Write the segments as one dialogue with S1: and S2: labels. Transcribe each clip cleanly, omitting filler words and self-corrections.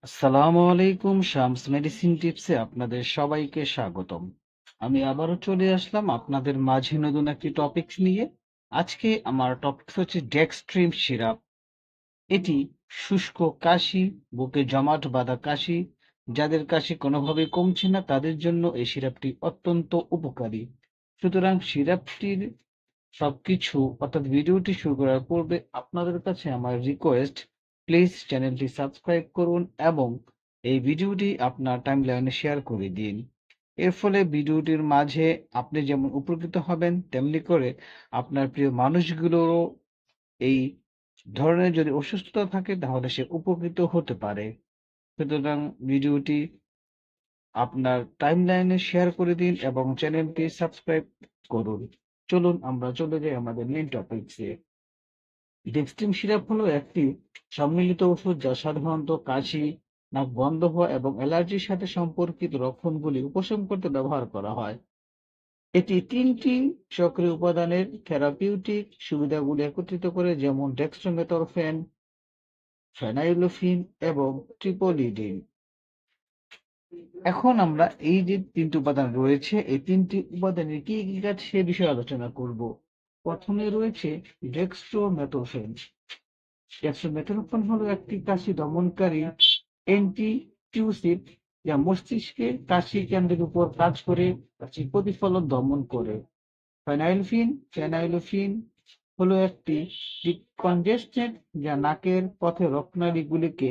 S1: আসসালামু আলাইকুম। শামস মেডিসিন টিপসে আপনাদের সবাইকে স্বাগতম। আমি আবারও চলে আসলাম আপনাদের মাঝে নতুন একটি টপিকস নিয়ে। আজকে আমার টপিকস হচ্ছে ডেক্সট্রিম সিরাপ। এটি শুষ্ক কাশি, বুকে জমাট বাঁধা কাশি, যাদের কাশি কোনোভাবেই কমছে না তাদের জন্য এই সিরাপটি অত্যন্ত উপকারী। সুতরাং সিরাপটির সবকিছু অর্থাৎ ভিডিওটি শুরু করার পূর্বে আপনাদের কাছে আমার রিকোয়েস্ট, প্লিজ চ্যানেলটি সাবস্ক্রাইব করুন এবং এই ভিডিওটি আপনার টাইমলাইনে শেয়ার করে দিন। এর ফলে ভিডিওটির মাঝে আপনি যেমন উপকৃত হবেন তেমনি করে আপনার প্রিয় মানুষগুলোরও এই ধরনের যদি অসুস্থতা থাকে তাহলে সে উপকৃত হতে পারে। সুতরাং ভিডিওটি আপনার টাইমলাইনে শেয়ার করে দিন এবং চ্যানেলটি সাবস্ক্রাইব করুন। চলুন আমরা চলে যাই আমাদের মেইন টপিকসে। ডেক্সট্রিন সিরাপ হলো একটি সম্মিলিত ওষুধ যা সাধারণত কাশি, নাক বন্ধ হওয়া এবং অ্যালার্জির সাথে সম্পর্কিত লক্ষণগুলি উপশম করতে ব্যবহার করা হয়। এটি তিনটি সক্রিয় উপাদানের থেরাপিউটিক সুবিধাগুলি একত্রিত করে, যেমন ডেক্সট্রোমেথরফেন, ফেনাইলোফিন এবং ট্রিপোলিডিন। এখন আমরা এই যে তিনটি উপাদান রয়েছে, এই তিনটি উপাদানের কি কি কাজ সে বিষয়ে আলোচনা করব। প্রথমে রয়েছে ডেক্সট্রোমেথরফেন। ডেক্সট্রোমেথরফেন হলো একটি কাশি দমনকারী অ্যান্টিটিউসিভ যা মস্তিষ্কের কাশি কেন্দ্রের উপর কাজ করে কাশির প্রতিফলন দমন করে। ফেনাইলোফিন হলো একটি ডিকনজেস্টেন্ট যা নাকের পথে রক্তনালীগুলিকে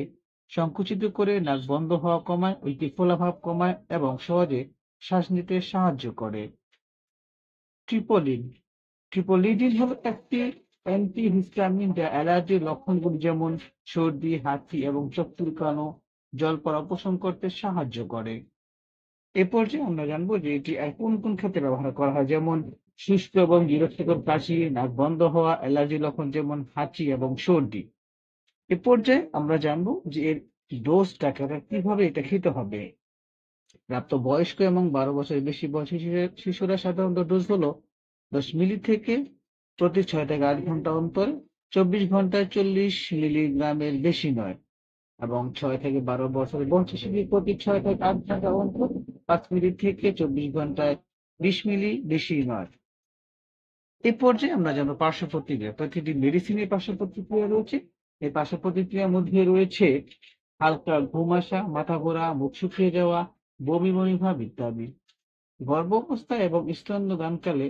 S1: সংকুচিত করে নাক বন্ধ হওয়া কমায়, ওইটি ফোলাভাব কমায় এবং সহজে শ্বাস নিতে সাহায্য করে। ট্রিপোলিন ট্রিপোলিডিন হলো একটি অ্যান্টিহিস্টামিন যা অ্যালার্জির লক্ষণগুলি যেমন সর্দি, হাঁচি এবং চোখ চুলকানো, জল পড়া উপশম করতে সাহায্য করে। এ পর্যায়ে আমরা জানবো যে এটি আর কোন কোন ক্ষেত্রে ব্যবহার করা হয়, যেমন শুষ্ক এবং বিরক্তিকর কাশি, নাক বন্ধ হওয়া, অ্যালার্জি লক্ষণ যেমন হাঁচি এবং সর্দি। এ পর্যায়ে আমরা জানবো যে এর ডোজটাকে কিভাবে এটা খেতে হবে। প্রাপ্তবয়স্ক এবং 12 বছরের বেশি বয়সী শিশুরা সাধারণত ডোজ হলো 10 মিলি থেকে প্রতি 6 থেকে 8 ঘন্টা অন্তর, 24 ঘন্টায় 40 মিলিগ্রামের বেশি নয়, এবং 6 থেকে 12 বছরের বয়সী শিশু প্রতি 6 থেকে 8 ঘন্টা অন্তর 5 মিলি থেকে 24 ঘন্টায় 20 মিলি বেশি নয়। এই পর্যায়ে আমরা জানবো পার্শ্ব প্রতিক্রিয়া। প্রতিটি মেডিসিনের পার্শ্ব প্রতিক্রিয়া রয়েছে। এই পার্শ্ব প্রতিক্রিয়ার মধ্যে রয়েছে হালকা ঘুম আসা, মাথা ঘোরা, মুখ শুকিয়ে যাওয়া, বমি বমি ভাব ইত্যাদি। গর্ভাবস্থা এবং স্তন্যদানকালে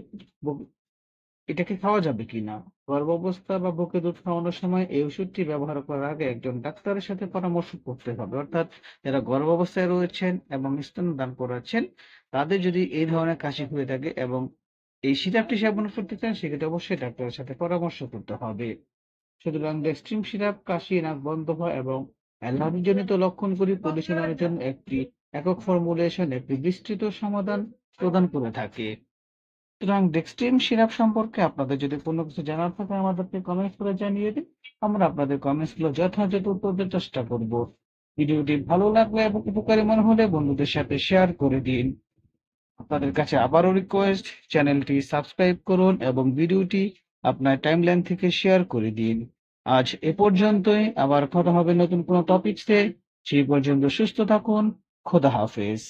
S1: এটাকে খাওয়া যাবে কিনা। গর্ভাবস্থা বা বুকে দুধ খাওয়ানোর সময় এই ওষুধটি ব্যবহার করার আগে একজন ডাক্তারের সাথে পরামর্শ করতে হবে। অর্থাৎ যারা গর্ভাবস্থায় রয়েছেন এবং স্তন্যদান করাচ্ছেন তাদের যদি এই ধরনের কাশি হয়ে থাকে এবং এই সিরাপটি সেবন করতে চান সেক্ষেত্রে অবশ্যই ডাক্তারের সাথে পরামর্শ করতে হবে। সুতরাং ডেক্সট্রিন সিরাপ কাশি, নাক বন্ধ হওয়া এবং অ্যালার্জিজনিত লক্ষণগুলি পরিচালনার জন্য একটি একক ফর্মুলেশন একটি বিস্তৃত সমাধান প্রদান করে থাকে। সুতরাং ডেক্সট্রিন সিরাপ সম্পর্কে আপনাদের যদি কোনো কিছু জানার থাকে আমাদেরকে কমেন্টস করে জানিয়ে দিন। আমরা আপনাদের কমেন্টস গুলো যথাযথ উত্তর দেওয়ার চেষ্টা করব। ভিডিওটি ভালো লাগলে এবং উপকারী মনে হলে বন্ধুদের সাথে শেয়ার করে দিন। আপনাদের কাছে আবারও রিকোয়েস্ট, চ্যানেলটি সাবস্ক্রাইব করুন এবং ভিডিওটি আপনার টাইমলাইন থেকে শেয়ার করে দিন। আজ এ পর্যন্তই, আবার কথা হবে নতুন কোনো টপিকসে। সেই পর্যন্ত সুস্থ থাকুন। খোদা হাফেজ।